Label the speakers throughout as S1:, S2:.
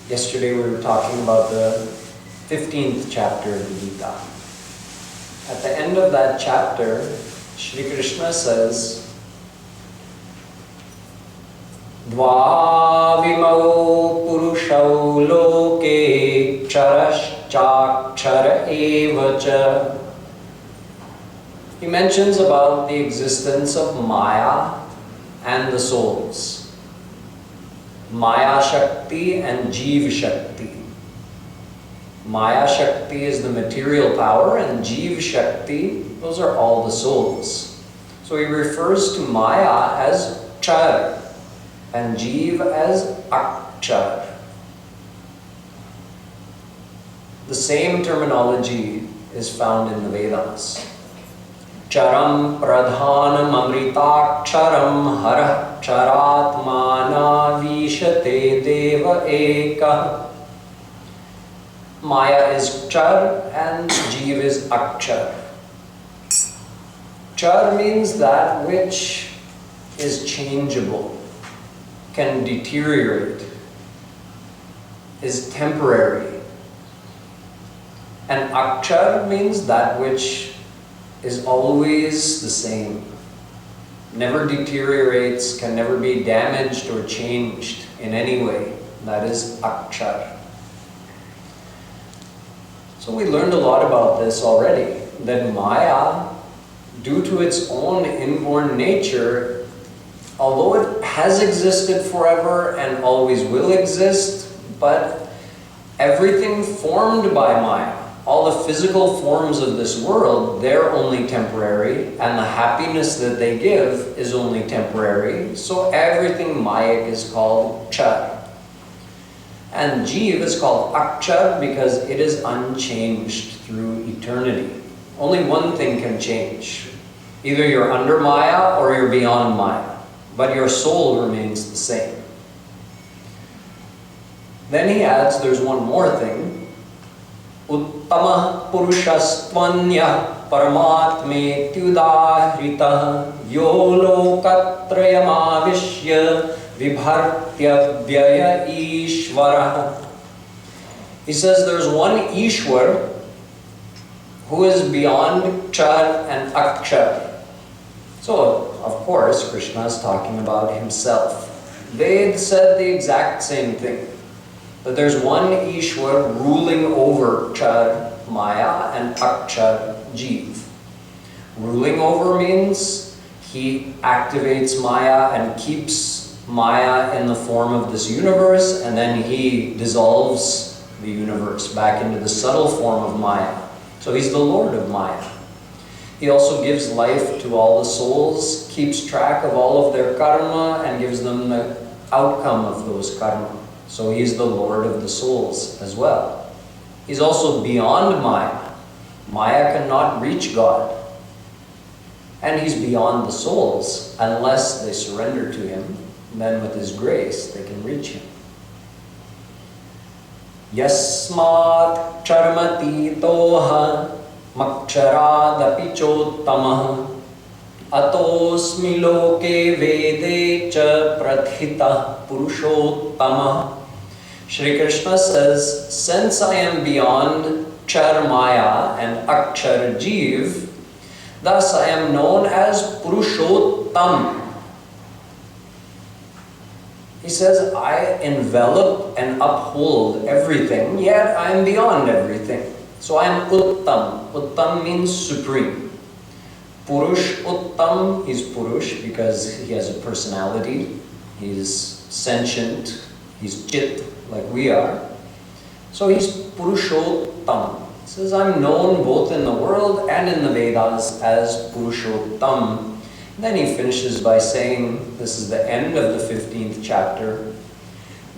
S1: Yesterday we were talking about the 15th chapter of the Gita. At the end of that chapter, Shree Krishna says, Dvavimau purushau loke charashchakshara evacha. He mentions about the existence of Maya and the souls. Maya Shakti and Jeev Shakti. Maya Shakti is the material power and Jeev Shakti, those are all the souls. So he refers to Maya as Char and Jeev as Akshar. The same terminology is found in the Vedas. Charam pradhanam amritaksharam harah charatmana vishate deva eka. Maya is char and Jeev is akshar. Char means that which is changeable, can deteriorate, is temporary. And akshar means that which is always the same, never deteriorates, can never be damaged or changed in any way. That is akshar. So we learned a lot about this already, that Maya, due to its own inborn nature, although it has existed forever and always will exist, but everything formed by Maya, all the physical forms of this world, they're only temporary, and the happiness that they give is only temporary. So everything Mayic is called Char. And Jeev is called Akshar because it is unchanged through eternity. Only one thing can change. Either you're under Maya or you're beyond Maya, but your soul remains the same. Then he adds, there's one more thing. Uttama purushastvanya paramatme tyudahrita yo lokatrayamavishya vibhartya vyaya ishvara. He says there's one Ishwar who is beyond Char and Akshar. So, of course, Krishna is talking about himself. Ved said the exact same thing. That there's one Ishwar ruling over Char, Maya, and Akshar, Jeev. Ruling over means he activates Maya and keeps Maya in the form of this universe, and then he dissolves the universe back into the subtle form of Maya. So he's the Lord of Maya. He also gives life to all the souls, keeps track of all of their karma, and gives them the outcome of those karma. So he's the Lord of the souls as well. He's also beyond Maya. Maya cannot reach God. And he's beyond the souls unless they surrender to him. And then with his grace, they can reach him. Yasmat charmati toha makcharadapi chottamaha atosmi loke vede cha prathita purushottama. Shree Krishna says, since I am beyond Char Maya and Akshar Jeev, thus I am known as Purushottam. He says, I envelop and uphold everything, yet I am beyond everything. So I am Uttam. Uttam means supreme. Purush Uttam, he's Purush because he has a personality. He's sentient. He's Chit, like we are. So he's Purushottam. He says, I'm known both in the world and in the Vedas as Purushottam. And then he finishes by saying, this is the end of the 15th chapter,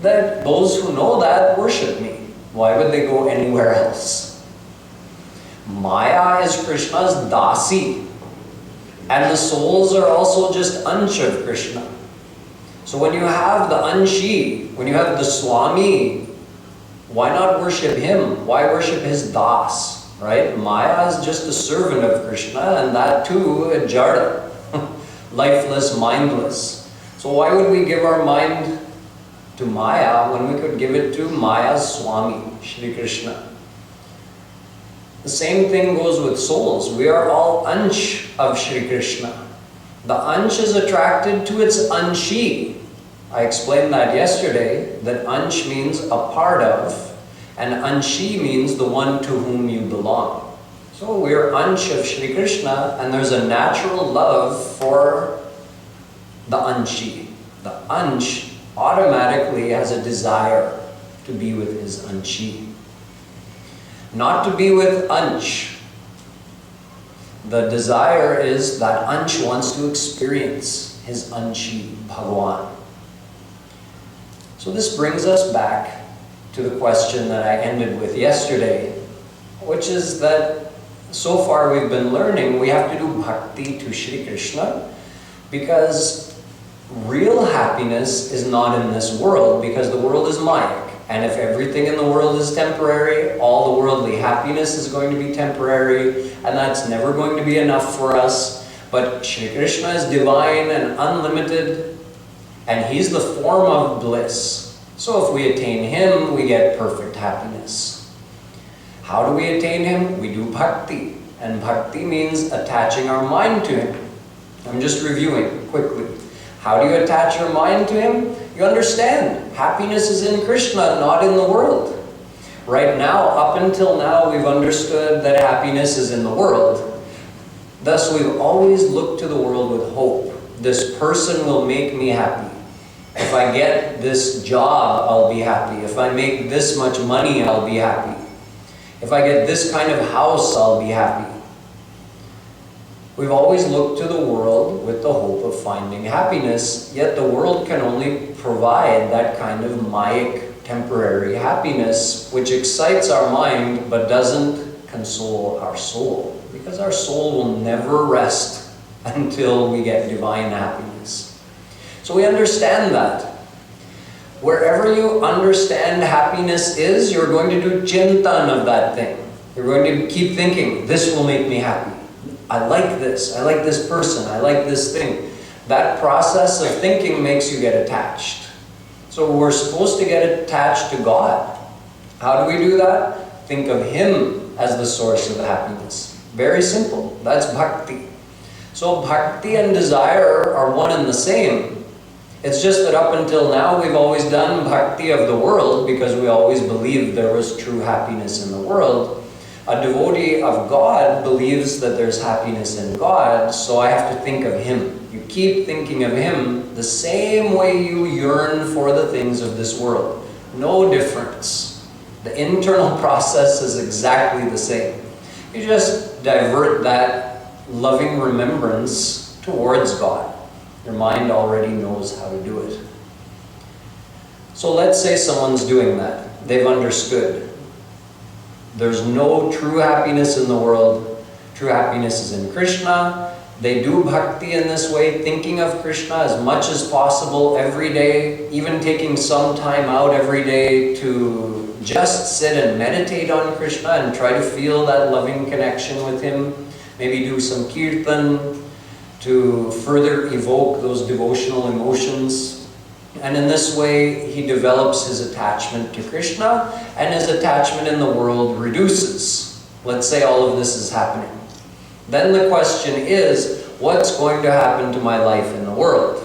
S1: that those who know that worship me. Why would they go anywhere else? Maya is Krishna's dasi. And the souls are also just ansh of Krishna. So when you have the anshi, when you have the Swami, why not worship him? Why worship his das, right? Maya is just a servant of Krishna, and that too, a jada, lifeless, mindless. So why would we give our mind to Maya when we could give it to Maya's Swami, Shree Krishna. The same thing goes with souls. We are all Ansh of Shree Krishna. The Ansh is attracted to its Anshi. I explained that yesterday, that Ansh means a part of, and Anshi means the one to whom you belong. So we're Ansh of Shree Krishna, and there's a natural love for the Anshi. The Ansh automatically has a desire to be with his Anshi. Not to be with Ansh. The desire is that Ansh wants to experience his Anshi, Bhagavan. So this brings us back to the question that I ended with yesterday, which is that so far we've been learning we have to do bhakti to Sri Krishna because real happiness is not in this world because the world is Maya. And if everything in the world is temporary, all the worldly happiness is going to be temporary, and that's never going to be enough for us. But Sri Krishna is divine and unlimited, and he's the form of bliss. So if we attain him, we get perfect happiness. How do we attain him? We do bhakti. And bhakti means attaching our mind to him. I'm just reviewing quickly. How do you attach your mind to him? You understand, happiness is in Krishna, not in the world. Right now, up until now, we've understood that happiness is in the world. Thus, we've always looked to the world with hope. This person will make me happy. If I get this job, I'll be happy. If I make this much money, I'll be happy. If I get this kind of house, I'll be happy. We've always looked to the world with the hope of finding happiness, yet the world can only provide that kind of Mayic temporary happiness, which excites our mind but doesn't console our soul, because our soul will never rest until we get divine happiness. So we understand that. Wherever you understand happiness is, you're going to do chintan of that thing. You're going to keep thinking, this will make me happy. I like this person, I like this thing. That process of thinking makes you get attached. So we're supposed to get attached to God. How do we do that? Think of him as the source of happiness. Very simple. That's bhakti. So bhakti and desire are one and the same. It's just that up until now we've always done bhakti of the world because we always believed there was true happiness in the world. A devotee of God believes that there's happiness in God, so I have to think of him. You keep thinking of him the same way you yearn for the things of this world. No difference. The internal process is exactly the same. You just divert that loving remembrance towards God. Your mind already knows how to do it. So let's say someone's doing that. They've understood. There's no true happiness in the world. True happiness is in Krishna. They do bhakti in this way, thinking of Krishna as much as possible every day, even taking some time out every day to just sit and meditate on Krishna and try to feel that loving connection with him. Maybe do some kirtan to further evoke those devotional emotions. And in this way, he develops his attachment to Krishna, and his attachment in the world reduces. Let's say all of this is happening. Then the question is, what's going to happen to my life in the world?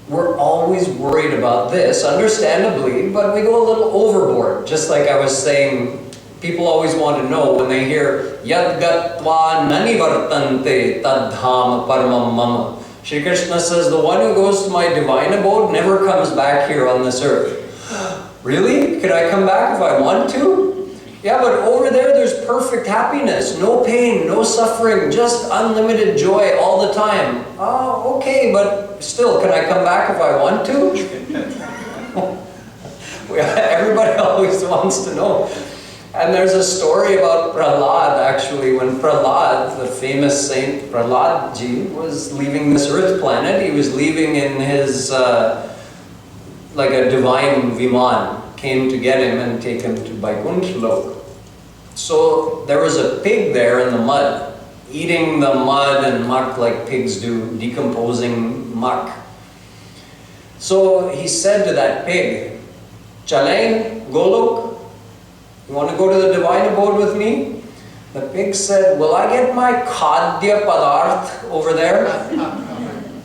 S1: We're always worried about this, understandably, but we go a little overboard. Just like I was saying, people always want to know when they hear Yad gatva nanivartante tad Dham paramam mama. Shri Krishna says, the one who goes to my divine abode never comes back here on this earth. Really? Could I come back if I want to? Yeah, but over there there's perfect happiness, no pain, no suffering, just unlimited joy all the time. Oh, okay, but still, can I come back if I want to? Everybody always wants to know. And there's a story about Prahlad, actually, when Prahlad, the famous saint Prahlad ji, was leaving this earth planet. He was leaving in his, like a divine viman, came to get him and take him to Vaikuntha Lok. So there was a pig there in the mud. eating the mud and muck like pigs do, decomposing muck. So he said to that pig, "Chale, Golok, you want to go to the divine abode with me?" The pig said, "Will I get my khadya padarth over there?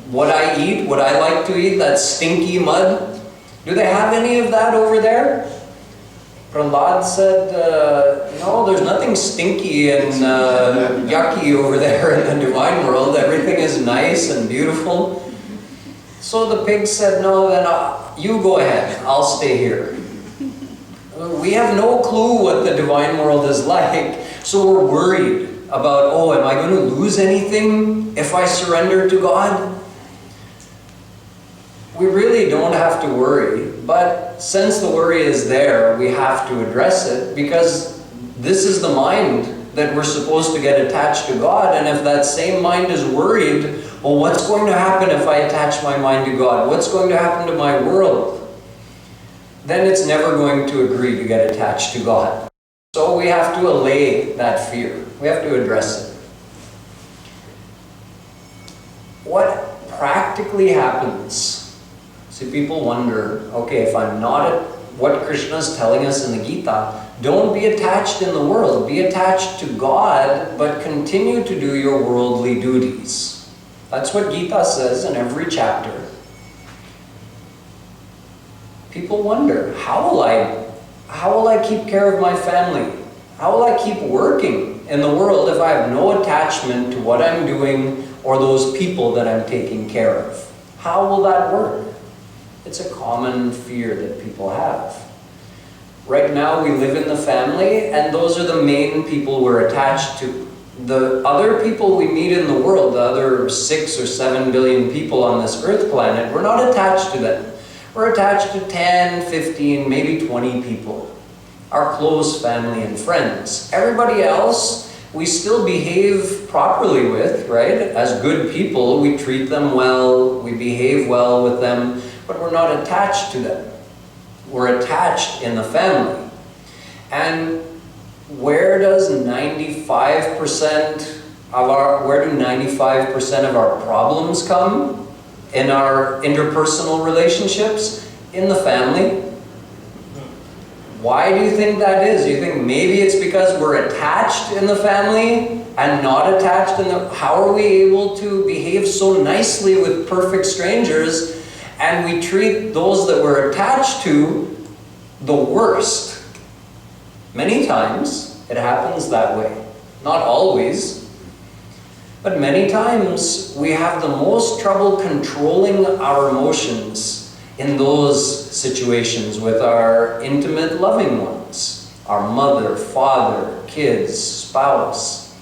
S1: What I eat, what I like to eat, that stinky mud? Do they have any of that over there?" Prahlad said, "No, there's nothing stinky and yucky over there in the divine world. Everything is nice and beautiful." So the pig said, "No, then you go ahead. I'll stay here." We have no clue what the divine world is like, so we're worried about, oh, am I going to lose anything if I surrender to God? We really don't have to worry, but since the worry is there, we have to address it, because this is the mind that we're supposed to get attached to God, and if that same mind is worried, well, what's going to happen if I attach my mind to God? What's going to happen to my world? Then it's never going to agree to get attached to God. So we have to allay that fear. We have to address it. What practically happens? See, people wonder, okay, if I'm not at what Krishna is telling us in the Gita, don't be attached in the world. Be attached to God, but continue to do your worldly duties. That's what Gita says in every chapter. People wonder, how will I keep care of my family? How will I keep working in the world if I have no attachment to what I'm doing or those people that I'm taking care of? How will that work? It's a common fear that people have. Right now we live in the family, and those are the main people we're attached to. The other people we meet in the world, the other 6 or 7 billion people on this earth planet, we're not attached to them. We're attached to 10, 15, maybe 20 people. Our close family and friends. Everybody else, we still behave properly with, right? As good people, we treat them well, we behave well with them, but we're not attached to them. We're attached in the family. And where do 95% of our problems come? In our interpersonal relationships, in the family. Why do you think that is? Do you think maybe it's because we're attached in the family and not attached in the... How are we able to behave so nicely with perfect strangers and we treat those that we're attached to the worst? Many times it happens that way. Not always. But many times we have the most trouble controlling our emotions in those situations with our intimate loving ones, our mother, father, kids, spouse.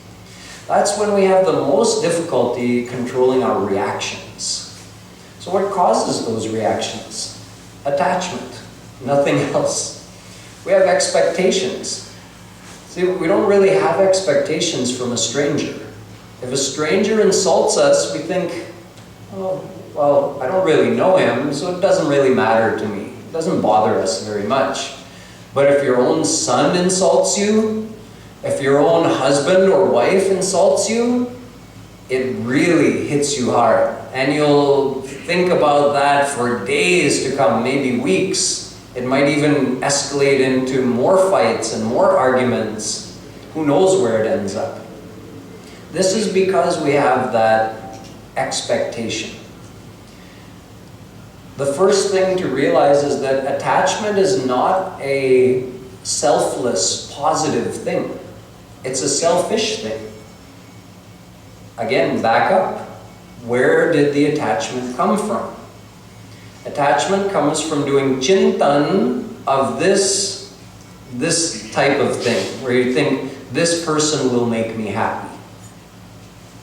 S1: That's when we have the most difficulty controlling our reactions. So what causes those reactions? Attachment, nothing else. We have expectations. See, we don't really have expectations from a stranger. If a stranger insults us, we think, oh, well, I don't really know him, so it doesn't really matter to me. It doesn't bother us very much. But if your own son insults you, if your own husband or wife insults you, it really hits you hard. And you'll think about that for days to come, maybe weeks. It might even escalate into more fights and more arguments. Who knows where it ends up? This is because we have that expectation. The first thing to realize is that attachment is not a selfless, positive thing. It's a selfish thing. Again, back up. Where did the attachment come from? Attachment comes from doing chintan of this type of thing, where you think, this person will make me happy.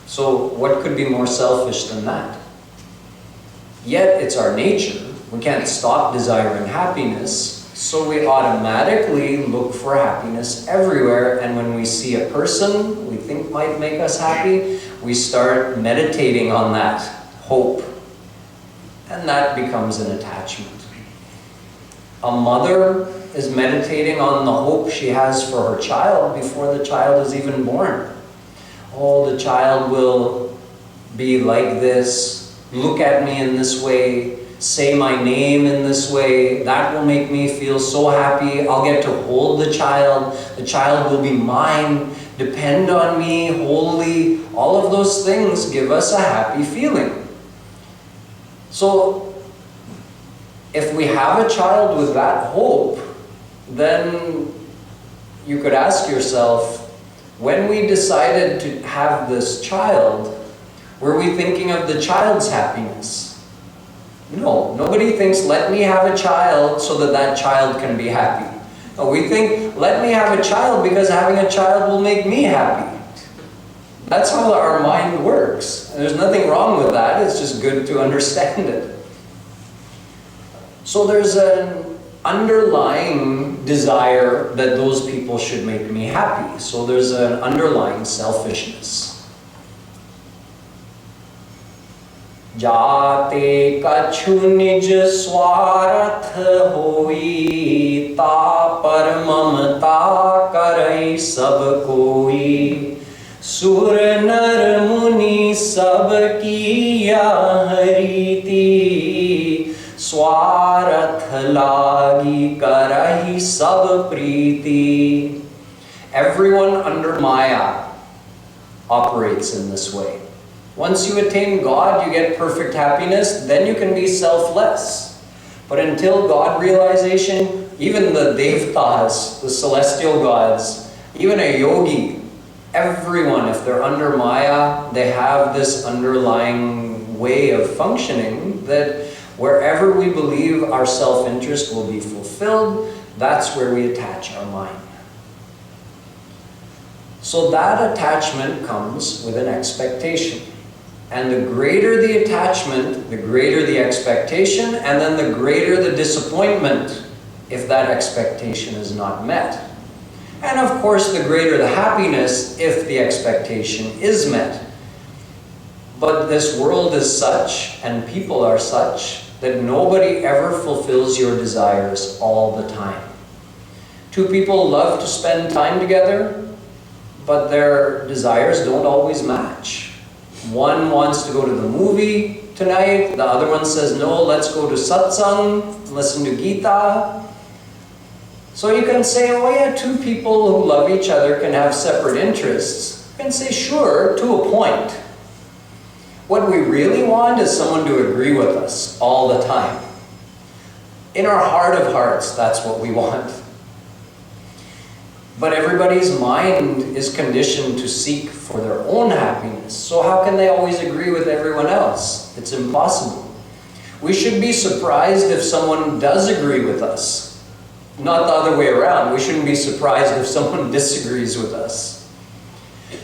S1: So what could be more selfish than that? Yet it's our nature. We can't stop desiring happiness, so we automatically look for happiness everywhere, and when we see a person we think might make us happy, we start meditating on that hope, and that becomes an attachment. A mother is meditating on the hope she has for her child before the child is even born. Oh, the child will be like this, look at me in this way, say my name in this way. That will make me feel so happy. I'll get to hold the child. The child will be mine, depend on me wholly. All of those things give us a happy feeling. So, if we have a child with that hope, then you could ask yourself, when we decided to have this child, were we thinking of the child's happiness? No, nobody thinks, let me have a child so that that child can be happy. No, we think, let me have a child because having a child will make me happy. That's how our mind works. And there's nothing wrong with that, it's just good to understand it. So there's an underlying desire that those people should make me happy. So there's an underlying selfishness. जाते कछु निज स्वार्थ होई ता पर ममता करई सब कोई सुर नर मुनि सब किया हरीति स्वार्थ लागी करहि सब प्रीति. Everyone under Maya operates in this way. Once you attain God, you get perfect happiness, then you can be selfless. But until God realization, even the Devtas, the celestial gods, even a yogi, everyone, if they're under Maya, they have this underlying way of functioning that wherever we believe our self-interest will be fulfilled, that's where we attach our mind. So that attachment comes with an expectation. And the greater the attachment, the greater the expectation, and then the greater the disappointment if that expectation is not met. And of course, the greater the happiness if the expectation is met. But this world is such, and people are such, that nobody ever fulfills your desires all the time. Two people love to spend time together, but their desires don't always match. One wants to go to the movie tonight, the other one says, no, let's go to satsang, listen to Gita. So you can say, oh yeah, two people who love each other can have separate interests. You can say, sure, to a point. What we really want is someone to agree with us all the time. In our heart of hearts, that's what we want. But everybody's mind is conditioned to seek for their own happiness. So how can they always agree with everyone else? It's impossible. We should be surprised if someone does agree with us. Not the other way around. We shouldn't be surprised if someone disagrees with us.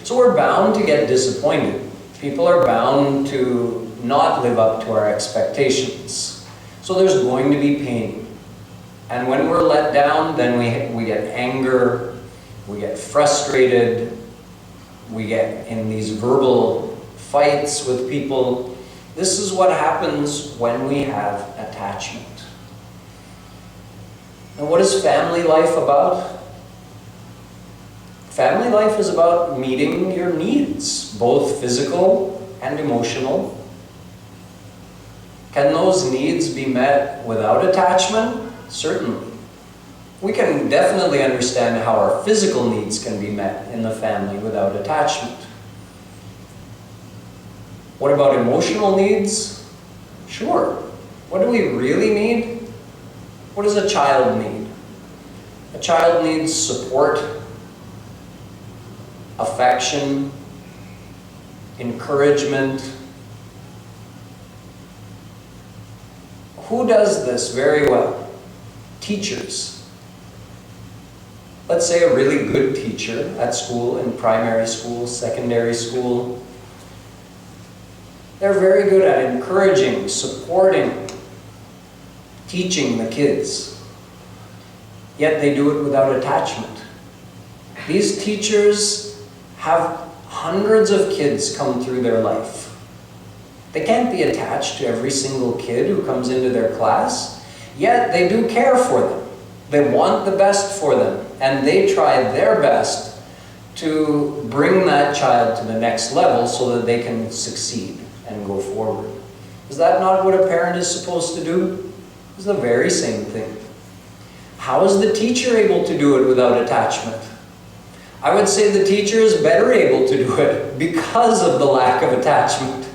S1: So we're bound to get disappointed. People are bound to not live up to our expectations. So there's going to be pain. And when we're let down, then we get anger, we get frustrated, we get in these verbal fights with people. This is what happens when we have attachment. And what is family life about? Family life is about meeting your needs, both physical and emotional. Can those needs be met without attachment? Certainly. We can definitely understand how our physical needs can be met in the family without attachment. What about emotional needs? Sure. What do we really need? What does a child need? A child needs support, affection, encouragement. Who does this very well? Teachers. Let's say a really good teacher at school, in primary school, secondary school. They're very good at encouraging, supporting, teaching the kids. Yet they do it without attachment. These teachers have hundreds of kids come through their life. They can't be attached to every single kid who comes into their class, yet they do care for them. They want the best for them, and they try their best to bring that child to the next level so that they can succeed and go forward. Is that not what a parent is supposed to do? It's the very same thing. How is the teacher able to do it without attachment? I would say the teacher is better able to do it because of the lack of attachment.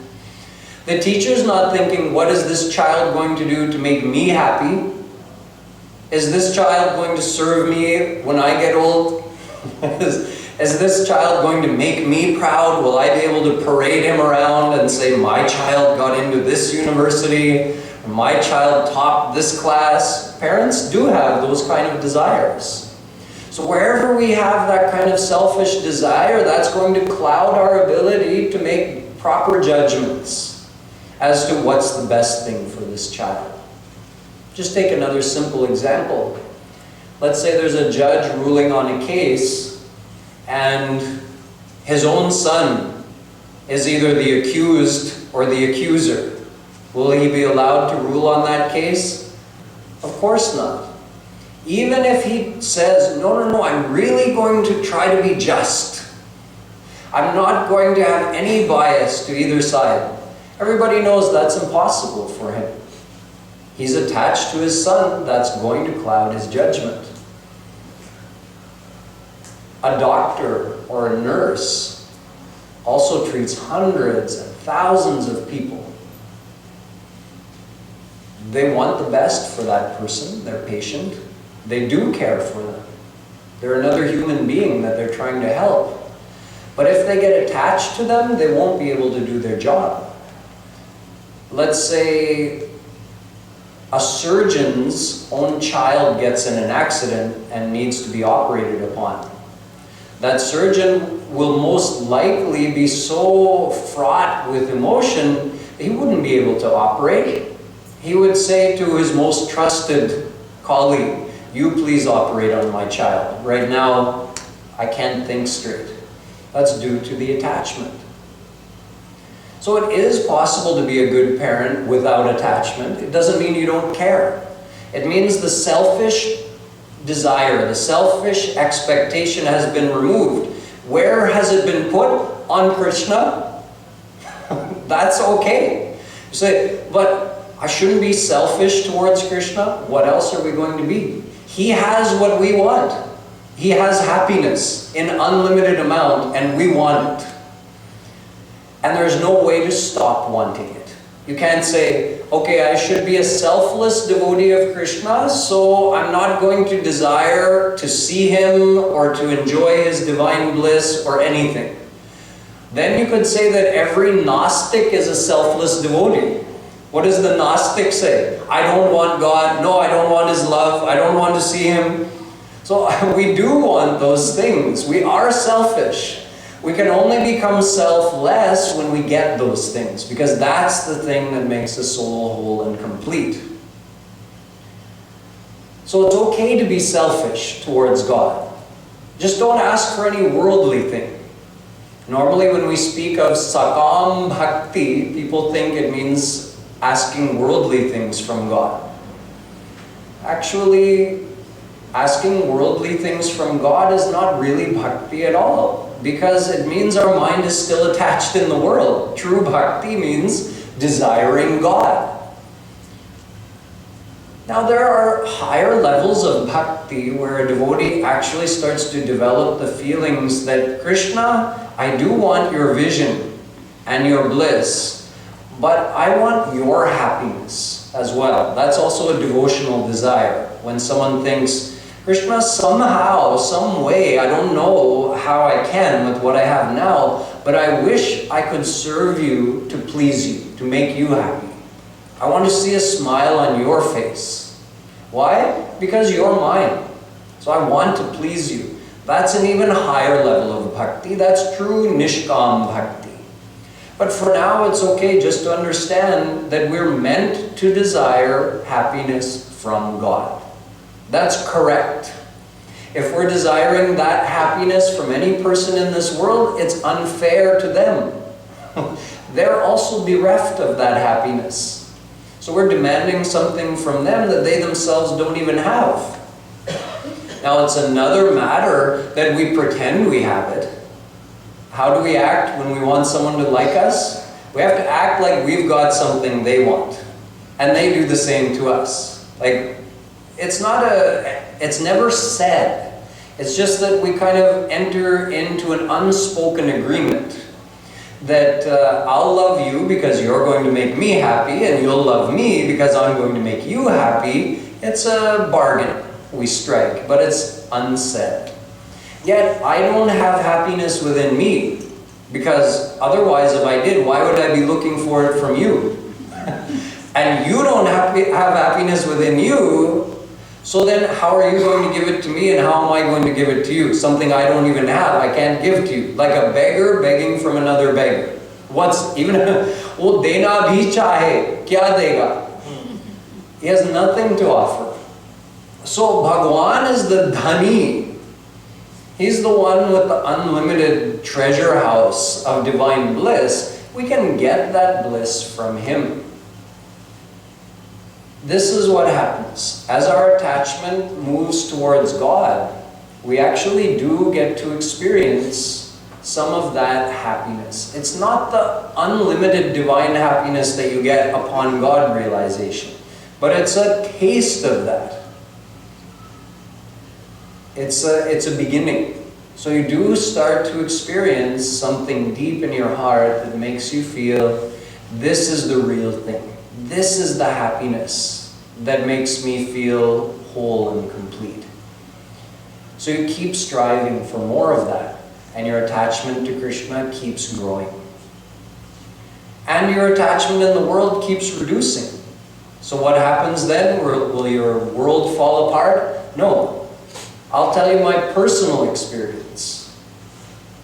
S1: The teacher is not thinking, what is this child going to do to make me happy? Is this child going to serve me when I get old? Is this child going to make me proud? Will I be able to parade him around and say, my child got into this university, or my child topped this class? Parents do have those kind of desires. So wherever we have that kind of selfish desire, that's going to cloud our ability to make proper judgments as to what's the best thing for this child. Just take another simple example. Let's say there's a judge ruling on a case and his own son is either the accused or the accuser. Will he be allowed to rule on that case? Of course not. Even if he says, no, I'm really going to try to be just. I'm not going to have any bias to either side. Everybody knows that's impossible for him. He's attached to his son. That's going to cloud his judgment. A doctor or a nurse also treats hundreds and thousands of people. They want the best for that person, their patient. They do care for them. They're another human being that they're trying to help. But if they get attached to them, they won't be able to do their job. Let's say a surgeon's own child gets in an accident and needs to be operated upon. That surgeon will most likely be so fraught with emotion, he wouldn't be able to operate. He would say to his most trusted colleague, you please operate on my child. Right now, I can't think straight. That's due to the attachment. So it is possible to be a good parent without attachment. It doesn't mean you don't care. It means the selfish desire, the selfish expectation has been removed. Where has it been put? On Krishna? That's okay. You say, but I shouldn't be selfish towards Krishna. What else are we going to be? He has what we want. He has happiness in unlimited amount and we want it. And there's no way to stop wanting it. You can't say, okay, I should be a selfless devotee of Krishna, so I'm not going to desire to see him or to enjoy his divine bliss or anything. Then you could say that every Gnostic is a selfless devotee. What does the Gnostic say? I don't want God. No, I don't want his love. I don't want to see him. So we do want those things. We are selfish. We can only become selfless when we get those things, because that's the thing that makes a soul whole and complete. So it's okay to be selfish towards God. Just don't ask for any worldly thing. Normally when we speak of sakam bhakti, people think it means asking worldly things from God. Actually, asking worldly things from God is not really bhakti at all, because it means our mind is still attached in the world. True bhakti means desiring God. Now there are higher levels of bhakti where a devotee actually starts to develop the feelings that, Krishna, I do want your vision and your bliss, but I want your happiness as well. That's also a devotional desire. When someone thinks, Krishna, somehow, some way, I don't know how I can with what I have now, but I wish I could serve you to please you, to make you happy. I want to see a smile on your face. Why? Because you're mine. So I want to please you. That's an even higher level of bhakti. That's true nishkam bhakti. But for now, it's okay just to understand that we're meant to desire happiness from God. That's correct. If we're desiring that happiness from any person in this world, it's unfair to them. They're also bereft of that happiness. So we're demanding something from them that they themselves don't even have. Now it's another matter that we pretend we have it. How do we act when we want someone to like us? We have to act like we've got something they want. And they do the same to us. Like, it's never said. It's just that we kind of enter into an unspoken agreement that I'll love you because you're going to make me happy, and you'll love me because I'm going to make you happy. It's a bargain we strike, but it's unsaid. Yet, I don't have happiness within me, because otherwise, if I did, why would I be looking for it from you? And you don't have happiness within you, so then how are you going to give it to me, and how am I going to give it to you? Something I don't even have, I can't give to you. Like a beggar begging from another beggar. What's even, wo dena bhi chahe, kya dega? He has nothing to offer. So Bhagwan is the dhani. He's the one with the unlimited treasure house of divine bliss. We can get that bliss from him. This is what happens. As our attachment moves towards God, we actually do get to experience some of that happiness. It's not the unlimited divine happiness that you get upon God realization, but it's a taste of that. It's a beginning. So you do start to experience something deep in your heart that makes you feel, this is the real thing. This is the happiness that makes me feel whole and complete. So you keep striving for more of that, and your attachment to Krishna keeps growing. And your attachment in the world keeps reducing. So what happens then? Will your world fall apart? No. I'll tell you my personal experience.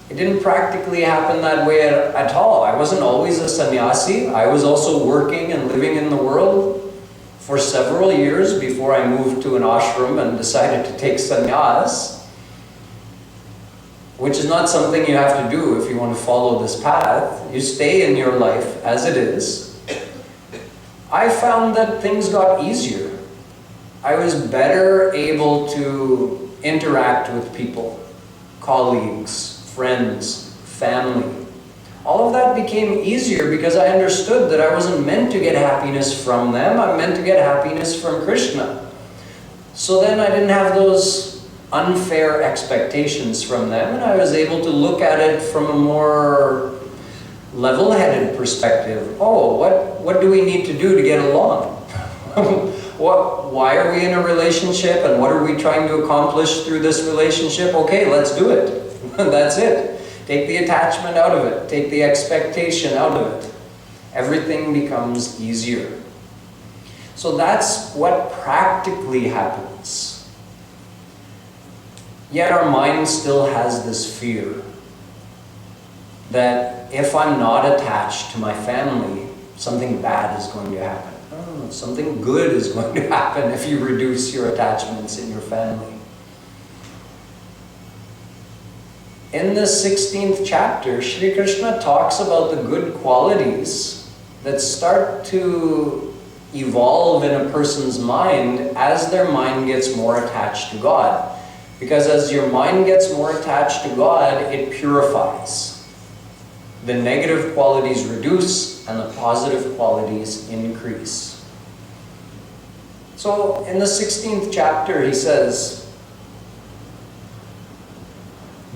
S1: It didn't practically happen that way at all. I wasn't always a sannyasi. I was also working and living in the world for several years before I moved to an ashram and decided to take sannyas, which is not something you have to do if you want to follow this path. You stay in your life as it is. I found that things got easier. I was better able to interact with people, colleagues, friends, family. All of that became easier because I understood that I wasn't meant to get happiness from them. I'm meant to get happiness from Krishna. So then I didn't have those unfair expectations from them, and I was able to look at it from a more level-headed perspective. Oh, what do we need to do to get along? Why are we in a relationship, and what are we trying to accomplish through this relationship? Okay, let's do it. That's it. Take the attachment out of it. Take the expectation out of it. Everything becomes easier. So that's what practically happens. Yet our mind still has this fear that if I'm not attached to my family, something bad is going to happen. Oh, something good is going to happen if you reduce your attachments in your family. In the 16th chapter, Shree Krishna talks about the good qualities that start to evolve in a person's mind as their mind gets more attached to God. Because as your mind gets more attached to God, it purifies. The negative qualities reduce and the positive qualities increase. So in the 16th chapter, he says,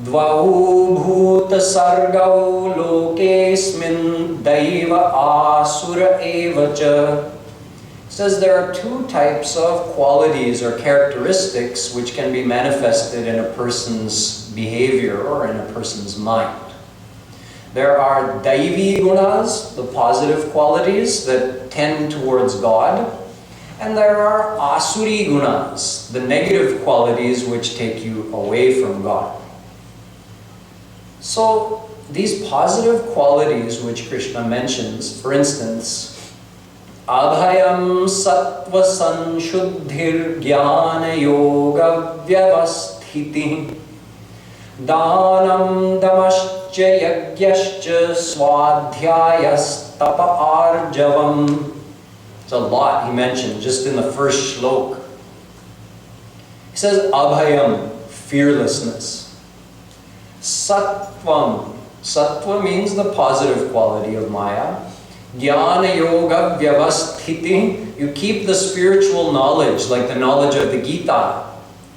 S1: Dvau bhuta sargau lokesmin daiva asura evacha. It says there are two types of qualities or characteristics which can be manifested in a person's behavior or in a person's mind. There are daivi gunas, the positive qualities that tend towards God, and there are asuri gunas, the negative qualities which take you away from God. So these positive qualities which Krishna mentions, for instance, Abhayam sattva sanshuddhir jnana yoga vyavasthiti Danam damascha yagyascha swadhyayas tapa arjavam. It's a lot he mentioned just in the first shlok. He says abhayam, fearlessness. Sattvam, Sattva means the positive quality of Maya. Jnana yoga vyavasthiti. You keep the spiritual knowledge, like the knowledge of the Gita,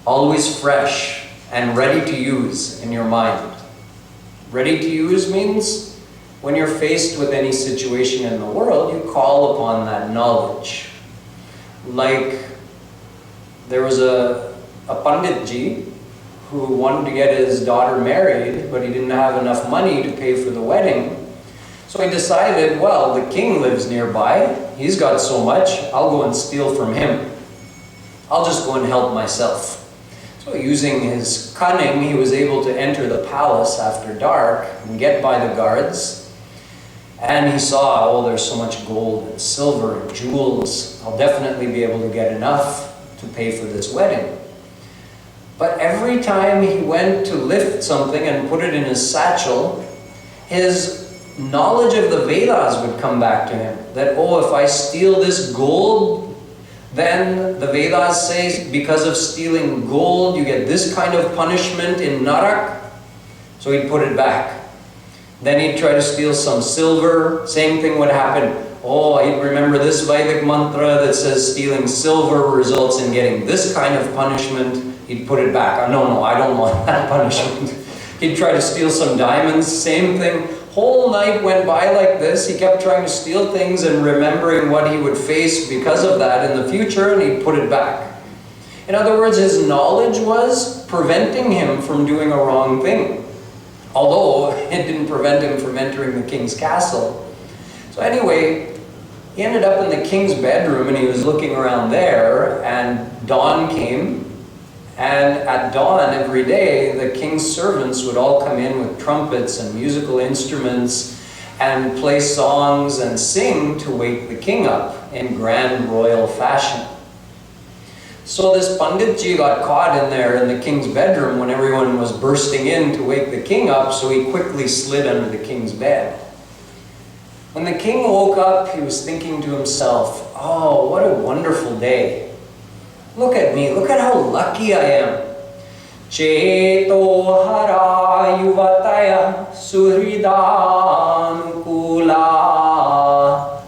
S1: always fresh and ready to use in your mind. Ready to use means when you're faced with any situation in the world, you call upon that knowledge. Like there was a Panditji who wanted to get his daughter married, but he didn't have enough money to pay for the wedding. So he decided, well, the king lives nearby. He's got so much, I'll go and steal from him. I'll just go and help myself. So using his cunning, he was able to enter the palace after dark and get by the guards. And he saw, oh, there's so much gold and silver and jewels. I'll definitely be able to get enough to pay for this wedding. But every time he went to lift something and put it in his satchel, his knowledge of the Vedas would come back to him. That, oh, if I steal this gold, then the Vedas say because of stealing gold, you get this kind of punishment in Narak. So he'd put it back. Then he'd try to steal some silver, same thing would happen. Oh, he'd remember this Vedic mantra that says stealing silver results in getting this kind of punishment. He'd put it back. No, I don't want that punishment. He'd try to steal some diamonds, same thing. Whole night went by like this. He kept trying to steal things and remembering what he would face because of that in the future, and he'd put it back. In other words, his knowledge was preventing him from doing a wrong thing. Although it didn't prevent him from entering the king's castle. So anyway, he ended up in the king's bedroom and he was looking around there, and dawn came. And at dawn every day, the king's servants would all come in with trumpets and musical instruments and play songs and sing to wake the king up in grand royal fashion. So this Panditji got caught in there in the king's bedroom when everyone was bursting in to wake the king up, so he quickly slid under the king's bed. When the king woke up, he was thinking to himself, oh, what a wonderful day. Look at me, look at how lucky I am. Cheto hara yuvataya suhridanukula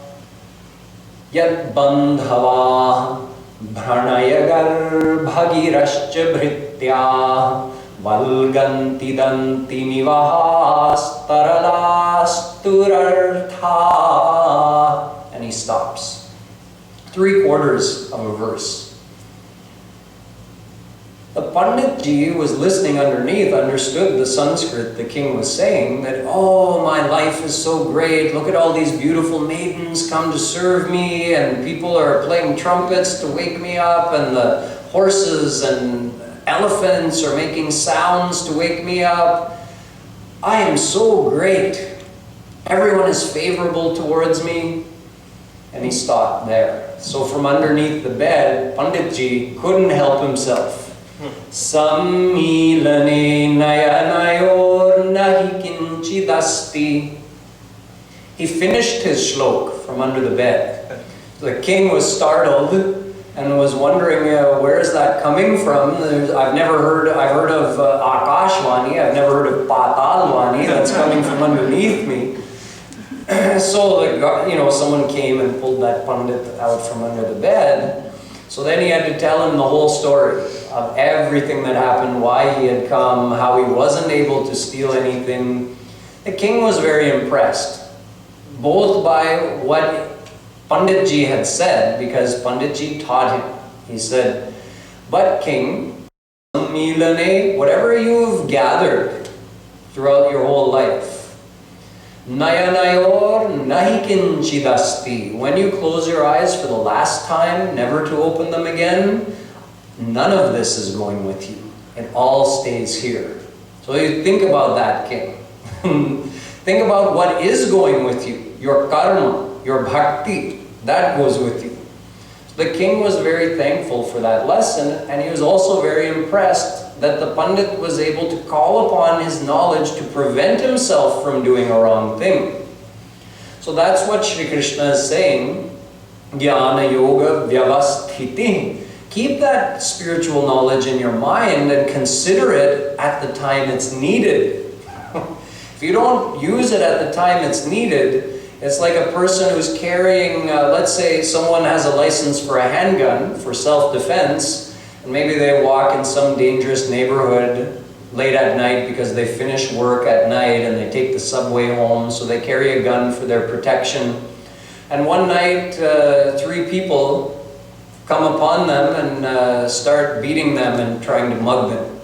S1: yad bandhava Branayagar bhagirascha bhritya valganti danti nivahas taralasturartha. And he stops. 3/4 of a verse. The Panditji was listening underneath, understood the Sanskrit the king was saying, that, oh, my life is so great, look at all these beautiful maidens come to serve me, and people are playing trumpets to wake me up, and the horses and elephants are making sounds to wake me up. I am so great. Everyone is favorable towards me. And he stopped there. So from underneath the bed, Panditji couldn't help himself. Sammilane nayanayor nahi kinchidasti. He finished his shlok from under the bed. The king was startled and was wondering, where is that coming from? I've heard of Akashvani, I've never heard of Patalvani, that's coming from underneath me. So someone came and pulled that Pandit out from under the bed. So then he had to tell him the whole story of everything that happened, why he had come, how he wasn't able to steal anything. The king was very impressed, both by what Panditji had said, because Panditji taught him. He said, but king, whatever you've gathered throughout your whole life, Nayanayor nahi kinchidasti. When you close your eyes for the last time, never to open them again, none of this is going with you. It all stays here. So you think about that, king. Think about what is going with you. Your karma, your bhakti, that goes with you. The king was very thankful for that lesson, and he was also very impressed that the Pandit was able to call upon his knowledge to prevent himself from doing a wrong thing. So that's what Shree Krishna is saying, Jnana Yoga Vyavasthiti. Keep that spiritual knowledge in your mind and consider it at the time it's needed. If If you don't use it at the time it's needed, it's like a person who's carrying, let's say someone has a license for a handgun for self-defense, and maybe they walk in some dangerous neighborhood late at night because they finish work at night and they take the subway home, so they carry a gun for their protection. And one night, 3 people come upon them and start beating them and trying to mug them.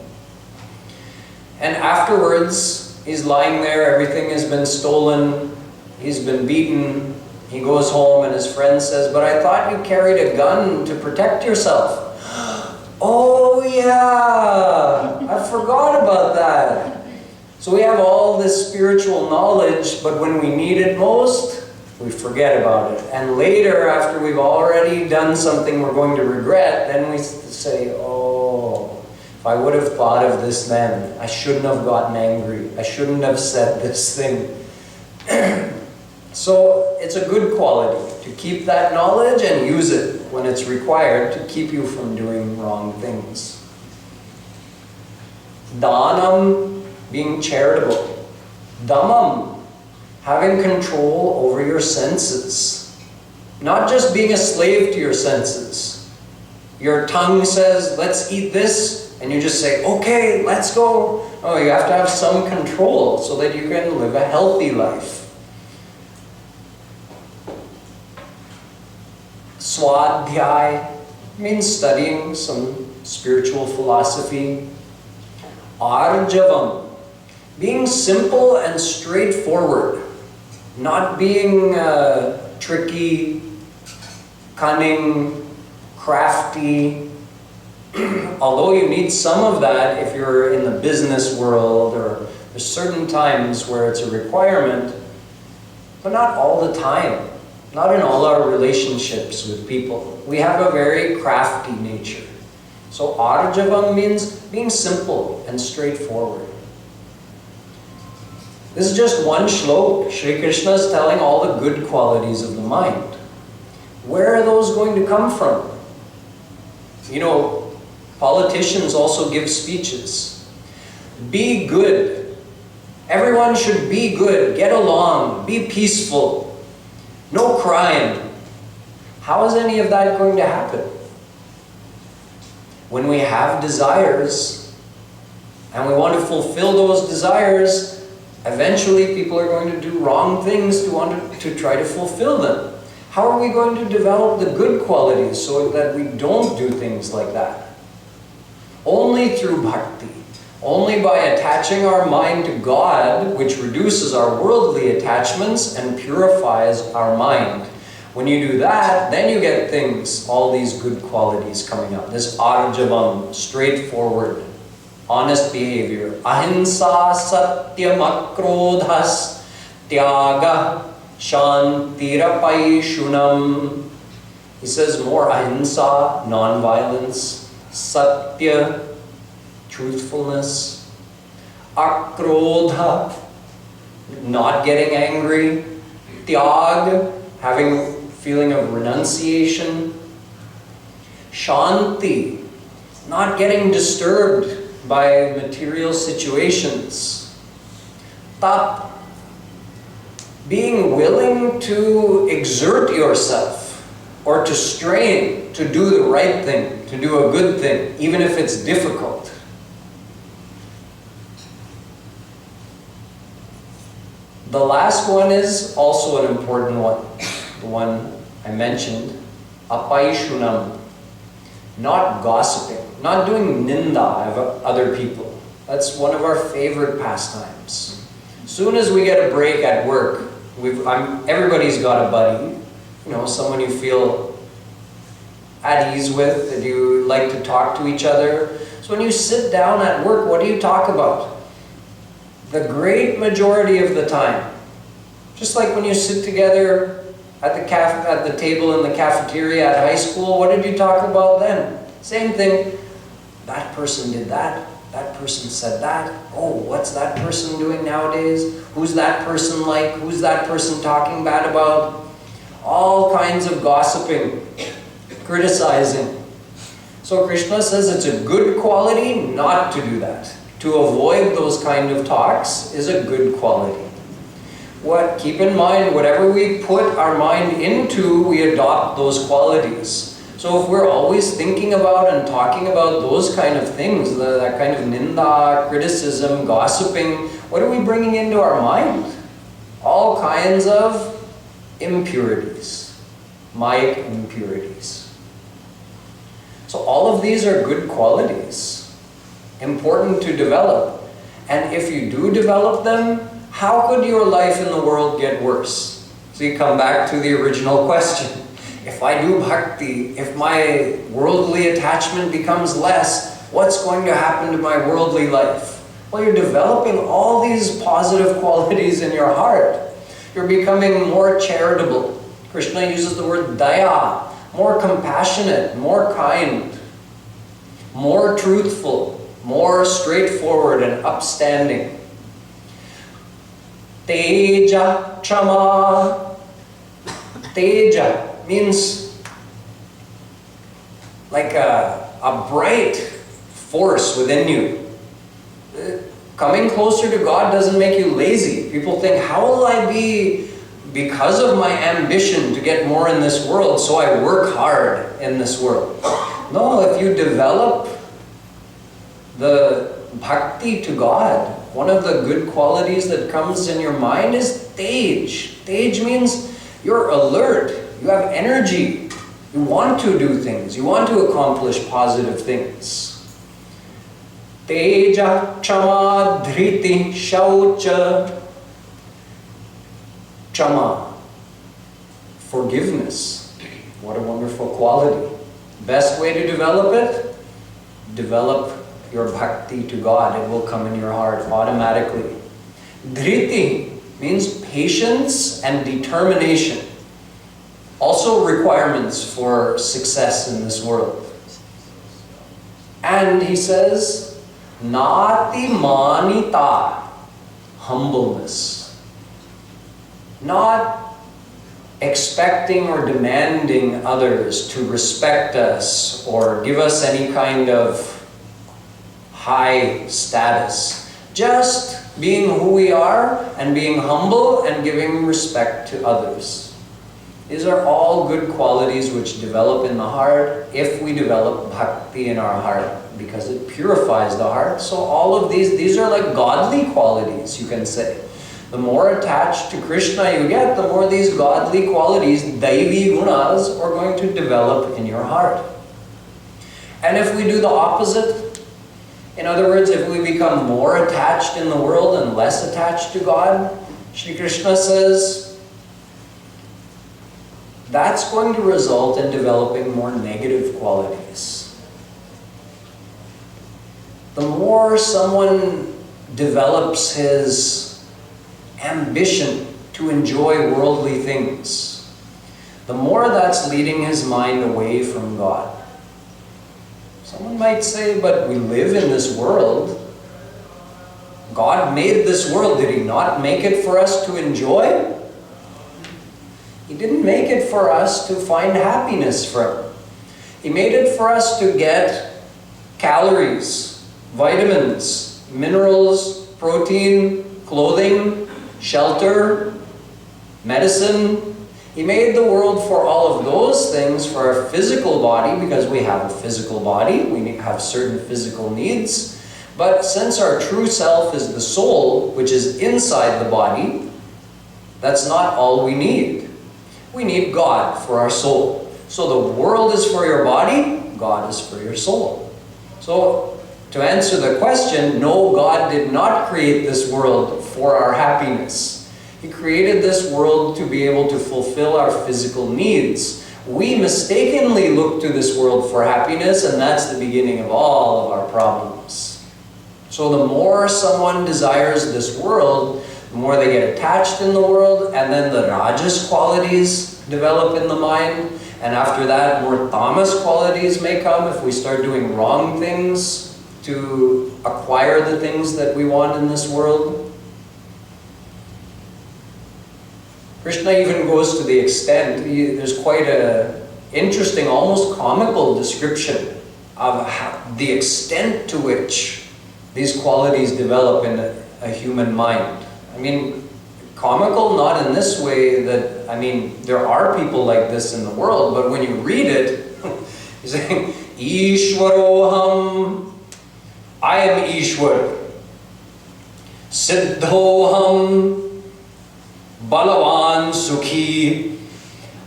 S1: And afterwards, he's lying there, everything has been stolen, he's been beaten, he goes home and his friend says, "But I thought you carried a gun to protect yourself." "Oh yeah, I forgot about that." So we have all this spiritual knowledge, but when we need it most, we forget about it. And later, after we've already done something we're going to regret, then we say, "Oh, if I would have thought of this then, I shouldn't have gotten angry. I shouldn't have said this thing." So it's a good quality to keep that knowledge and use it when it's required to keep you from doing wrong things. Dhanam, being charitable. Dhammam, having control over your senses. Not just being a slave to your senses. Your tongue says, "Let's eat this," and you just say, "Okay, let's go." Oh, you have to have some control so that you can live a healthy life. Swadhyay means studying some spiritual philosophy. Arjavam, being simple and straightforward, not being tricky, cunning, crafty. Although you need some of that if you're in the business world, or there's certain times where it's a requirement, but not all the time. Not in all our relationships with people. We have a very crafty nature. So Arjavam means being simple and straightforward. This is just one shlok. Shree Krishna is telling all the good qualities of the mind. Where are those going to come from? You know, politicians also give speeches. Be good. Everyone should be good, get along, be peaceful. No crime. How is any of that going to happen? When we have desires and we want to fulfill those desires, eventually people are going to do wrong things to try to fulfill them. How are we going to develop the good qualities so that we don't do things like that? Only through bhakti. Only by attaching our mind to God, which reduces our worldly attachments and purifies our mind. When you do that, then you get things, all these good qualities coming up. This arjavam, straightforward, honest behavior. Ahimsa satyam akrodhas tyaga shantirapaishunam. He says more ahimsa, non-violence, satya, truthfulness, akrodha, not getting angry, tyag, having feeling of renunciation, shanti, not getting disturbed by material situations, tap, being willing to exert yourself or to strain to do the right thing, to do a good thing, even if it's difficult. The last one is also an important one, the one I mentioned, apaishunam, not gossiping, not doing ninda of other people. That's one of our favorite pastimes. As soon as we get a break at work, everybody's got a buddy, you know, someone you feel at ease with, that you like to talk to each other. So when you sit down at work, what do you talk about? The great majority of the time, just like when you sit together at the table in the cafeteria at high school, what did you talk about then? Same thing. That person did that. That person said that. Oh, what's that person doing nowadays? Who's that person like? Who's that person talking bad about? All kinds of gossiping, criticizing. So Krishna says it's a good quality not to do that. to avoid those kind of talks is a good quality. Keep in mind, whatever we put our mind into, we adopt those qualities. So if we're always thinking about and talking about those kind of things, that kind of ninda, criticism, gossiping, what are we bringing into our mind? All kinds of impurities, Maya impurities. So all of these are good qualities, important to develop. And if you do develop them, how could your life in the world get worse? So you come back to the original question. If I do bhakti, if my worldly attachment becomes less, what's going to happen to my worldly life? Well, you're developing all these positive qualities in your heart. You're becoming more charitable. Krishna uses the word daya, more compassionate, more kind, more truthful, more straightforward and upstanding. Teja Chama. Teja means like a bright force within you. Coming closer to God doesn't make you lazy. People think, how will I be, because of my ambition to get more in this world, so I work hard in this world. No, if you develop the bhakti to God, one of the good qualities that comes in your mind is tej. Tej means you're alert, you have energy, you want to do things, you want to accomplish positive things. Teja, Chama, Dhriti, Shaucha. Chama, forgiveness. What a wonderful quality. Best way to develop it? Develop your bhakti to God. It will come in your heart automatically. Dhriti means patience and determination. Also requirements for success in this world. And he says, Nati manita, humbleness. Not expecting or demanding others to respect us or give us any kind of high status. Just being who we are and being humble and giving respect to others. These are all good qualities which develop in the heart if we develop bhakti in our heart, because it purifies the heart. So all of these are like godly qualities, you can say. The more attached to Krishna you get, the more these godly qualities, daivi gunas, are going to develop in your heart. And if we do the opposite, in other words, if we become more attached in the world and less attached to God, Shree Krishna says, that's going to result in developing more negative qualities. The more someone develops his ambition to enjoy worldly things, the more that's leading his mind away from God. Someone might say, but we live in this world. God made this world. Did He not make it for us to enjoy? He didn't make it for us to find happiness from. He made it for us to get calories, vitamins, minerals, protein, clothing, shelter, medicine. He made the world for all of those things, for our physical body, because we have a physical body, we have certain physical needs. But since our true self is the soul, which is inside the body, that's not all we need. We need God for our soul. So the world is for your body, God is for your soul. So to answer the question, no, God did not create this world for our happiness. He created this world to be able to fulfill our physical needs. We mistakenly look to this world for happiness, and that's the beginning of all of our problems. So the more someone desires this world, the more they get attached in the world, and then the rajas qualities develop in the mind, and after that more tamas qualities may come if we start doing wrong things to acquire the things that we want in this world. Krishna even goes to the extent, there's quite an interesting, almost comical description of the extent to which these qualities develop in a human mind. I mean, comical not in this way that, I mean, there are people like this in the world, but when you read it, he's saying, Ishwaroham, I am Ishwar. Siddhoham, Balavan Sukhi,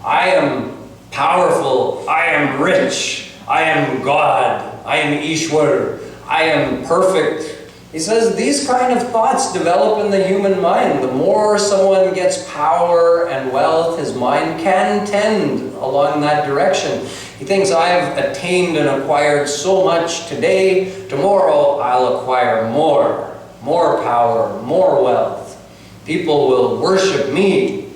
S1: I am powerful, I am rich, I am God, I am Ishwar, I am perfect. He says these kind of thoughts develop in the human mind. The more someone gets power and wealth, his mind can tend along that direction. He thinks, I've attained and acquired so much today, tomorrow I'll acquire more power, more wealth. People will worship me.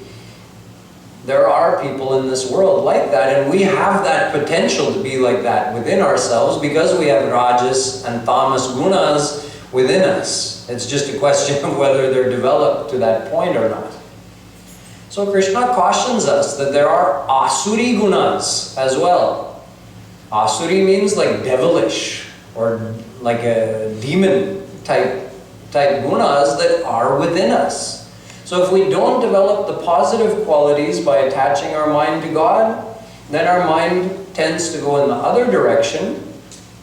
S1: There are people in this world like that, and we have that potential to be like that within ourselves because we have rajas and tamas gunas within us. It's just a question of whether they're developed to that point or not. So Krishna cautions us that there are asuri gunas as well. Asuri means like devilish or like a demon type gunas that are within us. So if we don't develop the positive qualities by attaching our mind to God, then our mind tends to go in the other direction.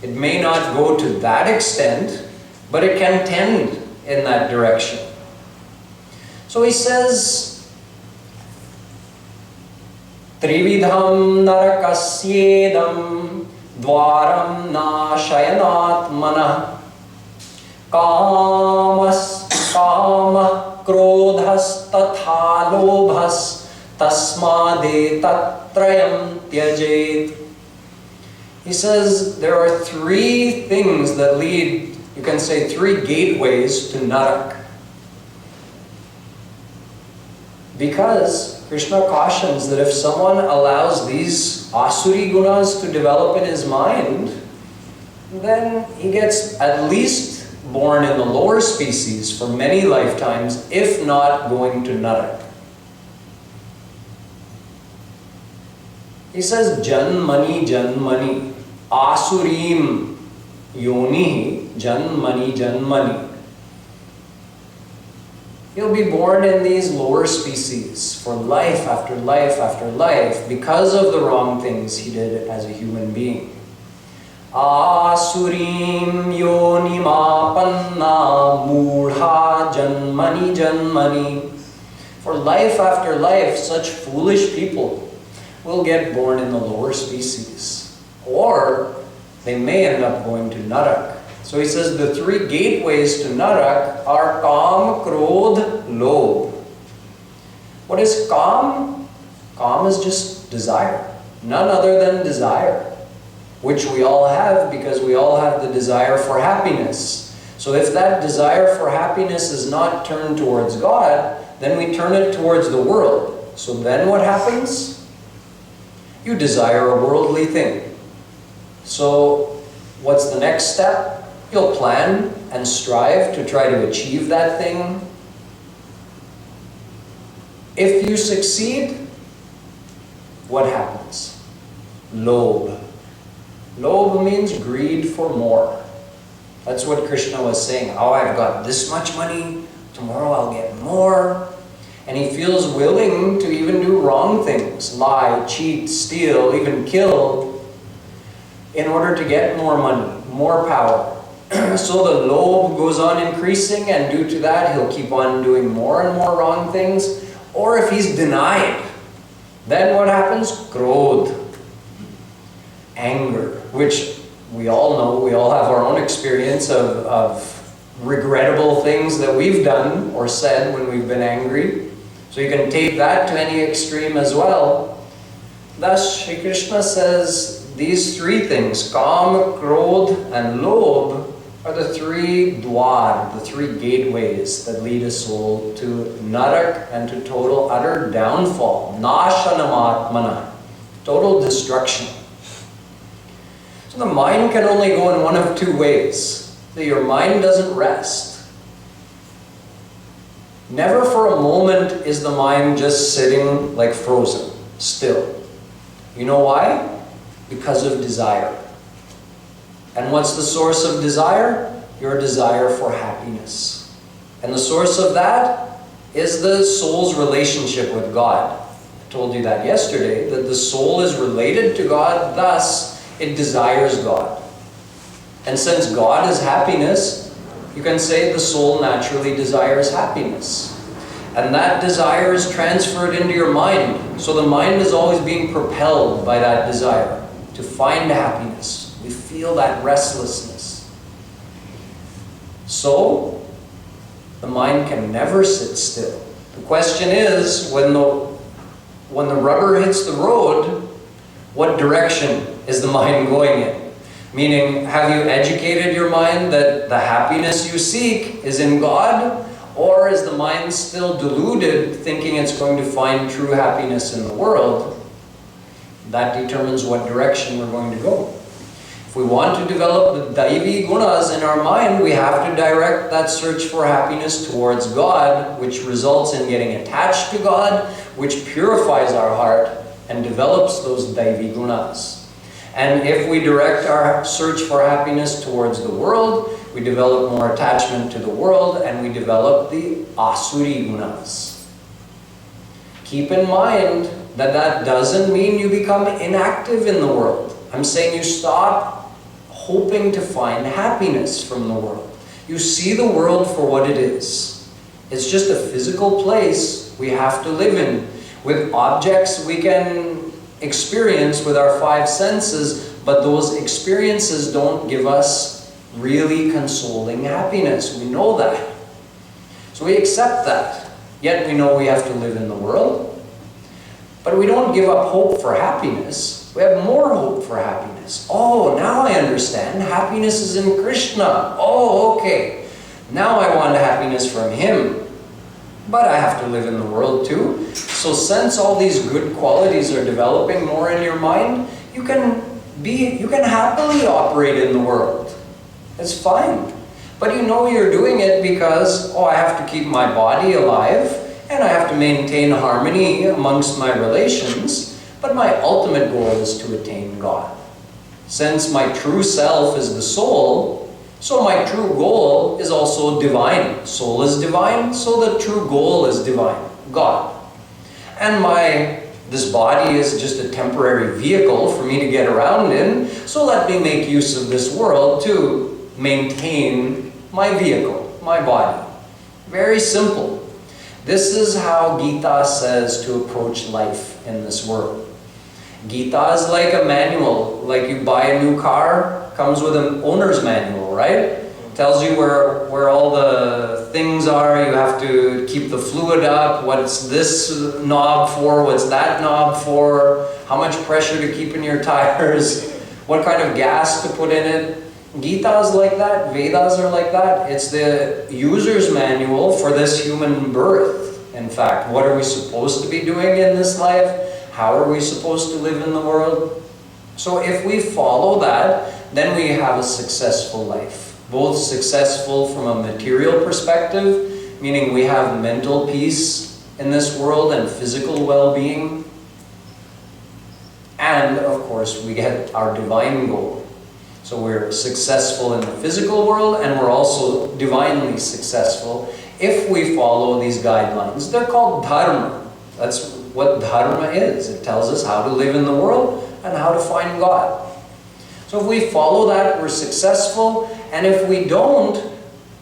S1: It may not go to that extent, but it can tend in that direction. So he says, Trividham narakasyedam dvaram na shayanat mana kamas kama krodhas tatha lobhas tasmade tatrayam tyajet. He says there are three things that lead, you can say three gateways to Narak. Because Krishna cautions that if someone allows these asuri gunas to develop in his mind, then he gets at least born in the lower species for many lifetimes, if not going to Narak. He says, Janmani Janmani, Asurim Yonihi Janmani Janmani. He'll be born in these lower species for life after life after life because of the wrong things he did as a human being. Asurim yonimapanna murha janmani janmani. For life after life, such foolish people will get born in the lower species. Or they may end up going to Narak. So he says the three gateways to Narak are Kam, Krodh, Lobh. What is Kam? Kam is just desire. None other than desire, which we all have because we all have the desire for happiness. So if that desire for happiness is not turned towards God, then we turn it towards the world. So then what happens? You desire a worldly thing. So what's the next step? You'll plan and strive to try to achieve that thing. If you succeed, what happens? Lobh. Lobh means greed for more. That's what Krishna was saying. Oh, I've got this much money, tomorrow I'll get more. And he feels willing to even do wrong things, lie, cheat, steal, even kill, in order to get more money, more power. So the lobh goes on increasing, and due to that, he'll keep on doing more and more wrong things. Or if he's denied, then what happens? Krodh. Anger, which we all know, we all have our own experience of regrettable things that we've done or said when we've been angry. So you can take that to any extreme as well. Thus, Shree Krishna says these three things, Kam, Krodh, and Lobh, are the three dwar, the three gateways that lead a soul to Narak and to total utter downfall. Nashanamatmana, total destruction. So the mind can only go in one of two ways. So your mind doesn't rest. Never for a moment is the mind just sitting like frozen, still. You know why? Because of desire. And what's the source of desire? your desire for happiness. And the source of that is the soul's relationship with God. I told you that yesterday, that the soul is related to God, thus it desires God. And since God is happiness, you can say the soul naturally desires happiness. And that desire is transferred into your mind. So the mind is always being propelled by that desire to find happiness. We feel that restlessness. So the mind can never sit still. The question is, when the rubber hits the road, what direction is the mind going in? Meaning, have you educated your mind that the happiness you seek is in God? Or is the mind still deluded, thinking it's going to find true happiness in the world? That determines what direction we're going to go. If we want to develop the Daivi gunas in our mind, we have to direct that search for happiness towards God, which results in getting attached to God, which purifies our heart and develops those Daivi gunas. And if we direct our search for happiness towards the world, we develop more attachment to the world, and we develop the Asuri gunas. Keep in mind that that doesn't mean you become inactive in the world. I'm saying you stop hoping to find happiness from the world. You see the world for what it is. It's just a physical place we have to live in, with objects we can experience with our five senses, but those experiences don't give us really consoling happiness. We know that. So we accept that. Yet we know we have to live in the world. But we don't give up hope for happiness. We have more hope for happiness. Oh, now I understand. Happiness is in Krishna. Oh, okay. Now I want happiness from Him. But I have to live in the world too. So since all these good qualities are developing more in your mind, you can happily operate in the world. It's fine. But you know you're doing it because, I have to keep my body alive, and I have to maintain harmony amongst my relations, but my ultimate goal is to attain God. Since my true self is the soul, so my true goal is also divine. Soul is divine, so the true goal is divine, God. And this body is just a temporary vehicle for me to get around in, so let me make use of this world to maintain my vehicle, my body. Very simple. This is how Gita says to approach life in this world. Gita is like a manual. Like you buy a new car, comes with an owner's manual, right? Tells you where all the things are. You have to keep the fluid up. What's this knob for? What's that knob for? How much pressure to keep in your tires? What kind of gas to put in it? Gita is like that. Vedas are like that. It's the user's manual for this human birth. In fact, what are we supposed to be doing in this life? How are we supposed to live in the world? So if we follow that, then we have a successful life. Both successful from a material perspective, meaning we have mental peace in this world and physical well-being. And of course, we get our divine goal. So we're successful in the physical world, and we're also divinely successful if we follow these guidelines. They're called dharma. That's what dharma is. It tells us how to live in the world and how to find God. So if we follow that, we're successful. And if we don't,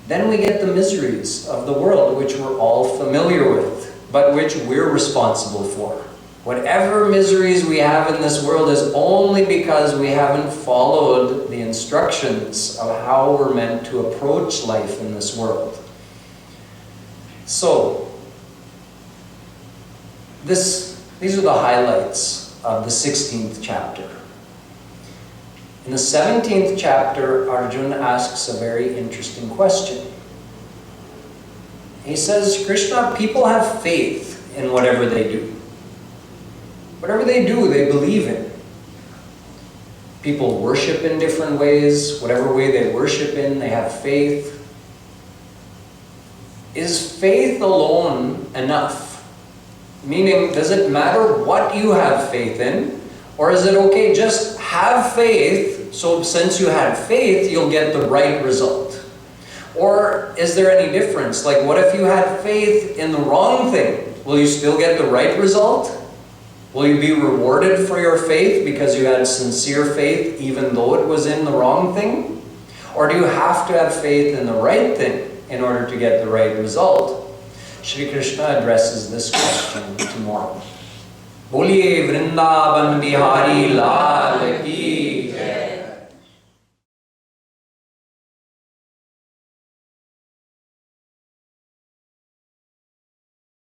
S1: then we get the miseries of the world, which we're all familiar with, but which we're responsible for. Whatever miseries we have in this world is only because we haven't followed the instructions of how we're meant to approach life in this world. So, these are the highlights of the 16th chapter. In the 17th chapter, Arjun asks a very interesting question. He says, Krishna, people have faith in whatever they do. Whatever they do, they believe in. People worship in different ways. Whatever way they worship in, they have faith. Is faith alone enough? Meaning, does it matter what you have faith in? Or is it okay, just have faith, so since you have faith, you'll get the right result? Or is there any difference? Like, what if you had faith in the wrong thing? Will you still get the right result? Will you be rewarded for your faith because you had sincere faith even though it was in the wrong thing? Or do you have to have faith in the right thing in order to get the right result? Shree Krishna addresses this question tomorrow. Boliye Vrindavan Bihari Lal Ki